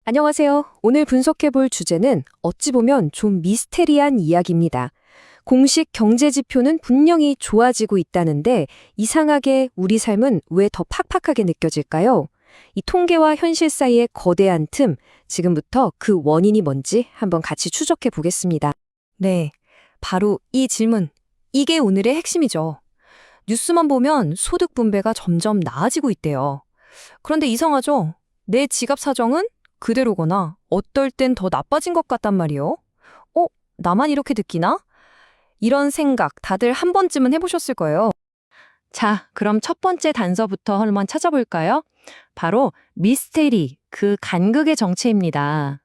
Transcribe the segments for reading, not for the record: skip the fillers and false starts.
안녕하세요. 오늘 분석해볼 주제는 어찌 보면 좀 미스테리한 이야기입니다. 공식 경제 지표는 분명히 좋아지고 있다는데 이상하게 우리 삶은 왜 더 팍팍하게 느껴질까요? 이 통계와 현실 사이의 거대한 틈, 지금부터 그 원인이 뭔지 한번 같이 추적해 보겠습니다. 네, 바로 이 질문. 이게 오늘의 핵심이죠. 뉴스만 보면 소득 분배가 점점 나아지고 있대요. 그런데 이상하죠? 내 지갑 사정은 그대로거나 어떨 땐 더 나빠진 것 같단 말이요. 나만 이렇게 느끼나? 이런 생각 다들 한 번쯤은 해보셨을 거예요. 자, 그럼 첫 번째 단서부터 한번 찾아볼까요? 바로 미스테리, 그 간극의 정체입니다.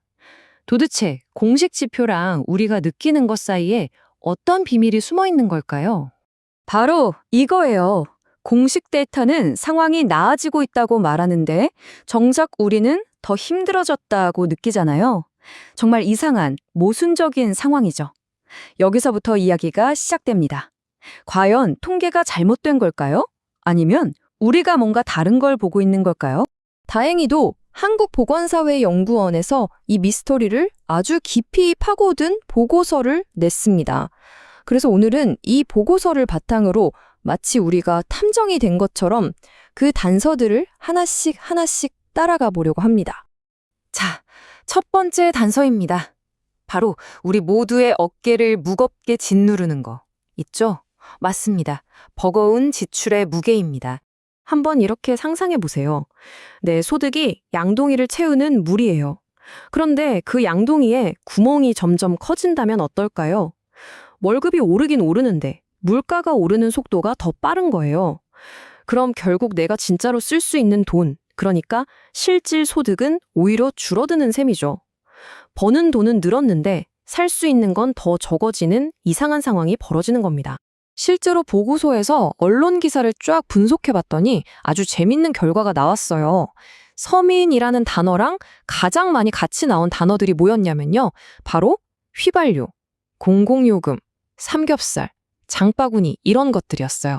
도대체 공식 지표랑 우리가 느끼는 것 사이에 어떤 비밀이 숨어 있는 걸까요? 바로 이거예요. 공식 데이터는 상황이 나아지고 있다고 말하는데 정작 우리는 더 힘들어졌다고 느끼잖아요. 정말 이상한, 모순적인 상황이죠. 여기서부터 이야기가 시작됩니다. 과연 통계가 잘못된 걸까요? 아니면 우리가 뭔가 다른 걸 보고 있는 걸까요? 다행히도 한국보건사회연구원에서 이 미스터리를 아주 깊이 파고든 보고서를 냈습니다. 그래서 오늘은 이 보고서를 바탕으로 마치 우리가 탐정이 된 것처럼 그 단서들을 하나씩 따라가 보려고 합니다. 자, 첫 번째 단서입니다. 바로 우리 모두의 어깨를 무겁게 짓누르는 거. 있죠? 맞습니다. 버거운 지출의 무게입니다. 한번 이렇게 상상해 보세요. 내 소득이 양동이를 채우는 물이에요. 그런데 그 양동이에 구멍이 점점 커진다면 어떨까요? 월급이 오르긴 오르는데 물가가 오르는 속도가 더 빠른 거예요. 그럼 결국 내가 진짜로 쓸 수 있는 돈, 그러니까 실질 소득은 오히려 줄어드는 셈이죠. 버는 돈은 늘었는데 살 수 있는 건 더 적어지는 이상한 상황이 벌어지는 겁니다. 실제로 보고서에서 언론 기사를 쫙 분석해봤더니 아주 재밌는 결과가 나왔어요. 서민이라는 단어랑 가장 많이 같이 나온 단어들이 뭐였냐면요. 바로 휘발유, 공공요금, 삼겹살, 장바구니 이런 것들이었어요.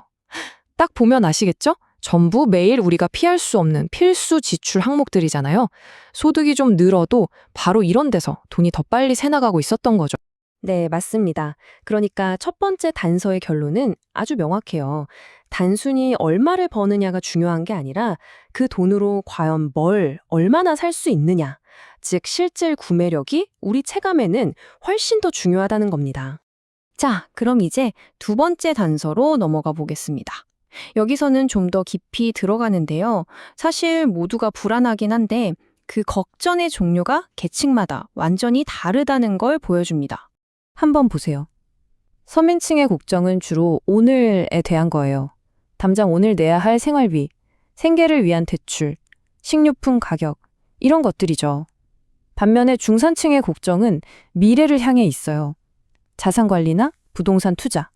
딱 보면 아시겠죠? 전부 매일 우리가 피할 수 없는 필수 지출 항목들이잖아요. 소득이 좀 늘어도 바로 이런 데서 돈이 더 빨리 새나가고 있었던 거죠. 네, 맞습니다. 그러니까 첫 번째 단서의 결론은 아주 명확해요. 단순히 얼마를 버느냐가 중요한 게 아니라 그 돈으로 과연 뭘, 얼마나 살 수 있느냐. 즉, 실질 구매력이 우리 체감에는 훨씬 더 중요하다는 겁니다. 자, 그럼 이제 두 번째 단서로 넘어가 보겠습니다. 여기서는 좀 더 깊이 들어가는데요. 사실 모두가 불안하긴 한데 그 걱정의 종류가 계층마다 완전히 다르다는 걸 보여줍니다. 한번 보세요. 서민층의 걱정은 주로 오늘에 대한 거예요. 당장 오늘 내야 할 생활비, 생계를 위한 대출, 식료품 가격, 이런 것들이죠. 반면에 중산층의 걱정은 미래를 향해 있어요. 자산 관리나 부동산 투자,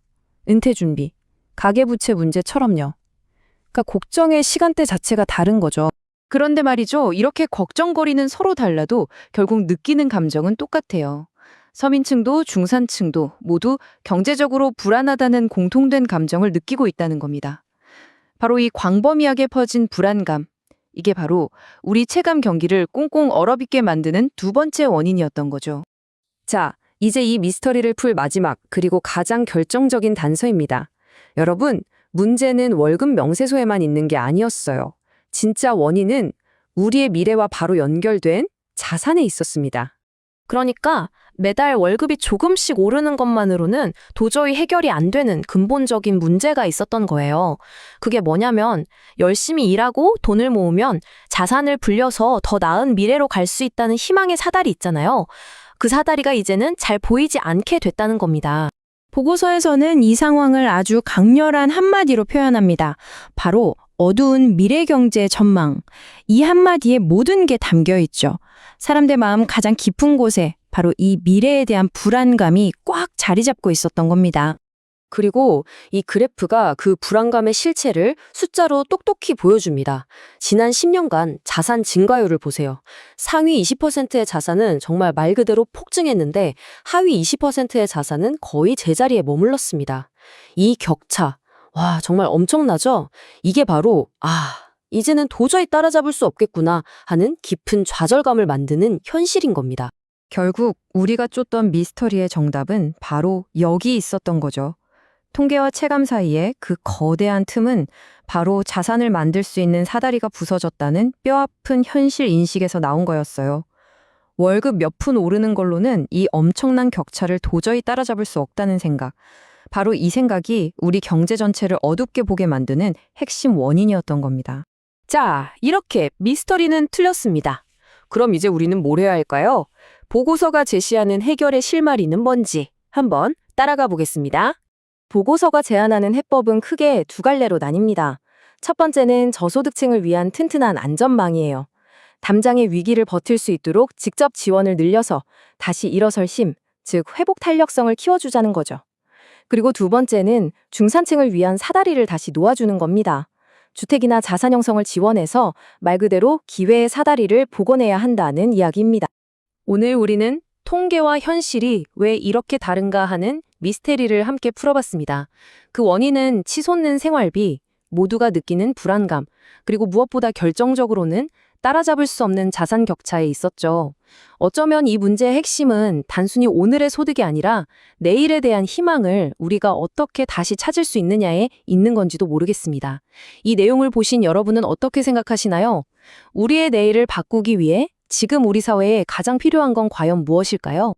은퇴 준비, 가계부채 문제처럼요. 그러니까 걱정의 시간대 자체가 다른 거죠. 그런데 말이죠. 이렇게 걱정거리는 서로 달라도 결국 느끼는 감정은 똑같아요. 서민층도 중산층도 모두 경제적으로 불안하다는 공통된 감정을 느끼고 있다는 겁니다. 바로 이 광범위하게 퍼진 불안감, 이게 바로 우리 체감 경기를 꽁꽁 얼어붙게 만드는 두 번째 원인이었던 거죠. 자, 이제 이 미스터리를 풀 마지막 그리고 가장 결정적인 단서입니다. 여러분, 문제는 월급 명세서에만 있는 게 아니었어요. 진짜 원인은 우리의 미래와 바로 연결된 자산에 있었습니다. 그러니까 매달 월급이 조금씩 오르는 것만으로는 도저히 해결이 안 되는 근본적인 문제가 있었던 거예요. 그게 뭐냐면 열심히 일하고 돈을 모으면 자산을 불려서 더 나은 미래로 갈 수 있다는 희망의 사다리 있잖아요. 그 사다리가 이제는 잘 보이지 않게 됐다는 겁니다. 보고서에서는 이 상황을 아주 강렬한 한마디로 표현합니다. 바로 어두운 미래 경제 전망. 이 한마디에 모든 게 담겨 있죠. 사람들 마음 가장 깊은 곳에 바로 이 미래에 대한 불안감이 꽉 자리 잡고 있었던 겁니다. 그리고 이 그래프가 그 불안감의 실체를 숫자로 똑똑히 보여줍니다. 지난 10년간 자산 증가율을 보세요. 상위 20%의 자산은 정말 말 그대로 폭증했는데 하위 20%의 자산은 거의 제자리에 머물렀습니다. 이 격차, 와, 정말 엄청나죠? 이게 바로 이제는 도저히 따라잡을 수 없겠구나 하는 깊은 좌절감을 만드는 현실인 겁니다. 결국 우리가 쫓던 미스터리의 정답은 바로 여기 있었던 거죠. 통계와 체감 사이에 그 거대한 틈은 바로 자산을 만들 수 있는 사다리가 부서졌다는 뼈아픈 현실 인식에서 나온 거였어요. 월급 몇 푼 오르는 걸로는 이 엄청난 격차를 도저히 따라잡을 수 없다는 생각. 바로 이 생각이 우리 경제 전체를 어둡게 보게 만드는 핵심 원인이었던 겁니다. 자, 이렇게 미스터리는 틀렸습니다. 그럼 이제 우리는 뭘 해야 할까요? 보고서가 제시하는 해결의 실마리는 뭔지 한번 따라가 보겠습니다. 보고서가 제안하는 해법은 크게 두 갈래로 나뉩니다. 첫 번째는 저소득층을 위한 튼튼한 안전망이에요. 담장의 위기를 버틸 수 있도록 직접 지원을 늘려서 다시 일어설 힘, 즉 회복 탄력성을 키워주자는 거죠. 그리고 두 번째는 중산층을 위한 사다리를 다시 놓아주는 겁니다. 주택이나 자산 형성을 지원해서 말 그대로 기회의 사다리를 복원해야 한다는 이야기입니다. 오늘 우리는 통계와 현실이 왜 이렇게 다른가 하는 미스테리를 함께 풀어봤습니다. 그 원인은 치솟는 생활비, 모두가 느끼는 불안감, 그리고 무엇보다 결정적으로는 따라잡을 수 없는 자산 격차에 있었죠. 어쩌면 이 문제의 핵심은 단순히 오늘의 소득이 아니라 내일에 대한 희망을 우리가 어떻게 다시 찾을 수 있느냐에 있는 건지도 모르겠습니다. 이 내용을 보신 여러분은 어떻게 생각하시나요? 우리의 내일을 바꾸기 위해 지금 우리 사회에 가장 필요한 건 과연 무엇일까요?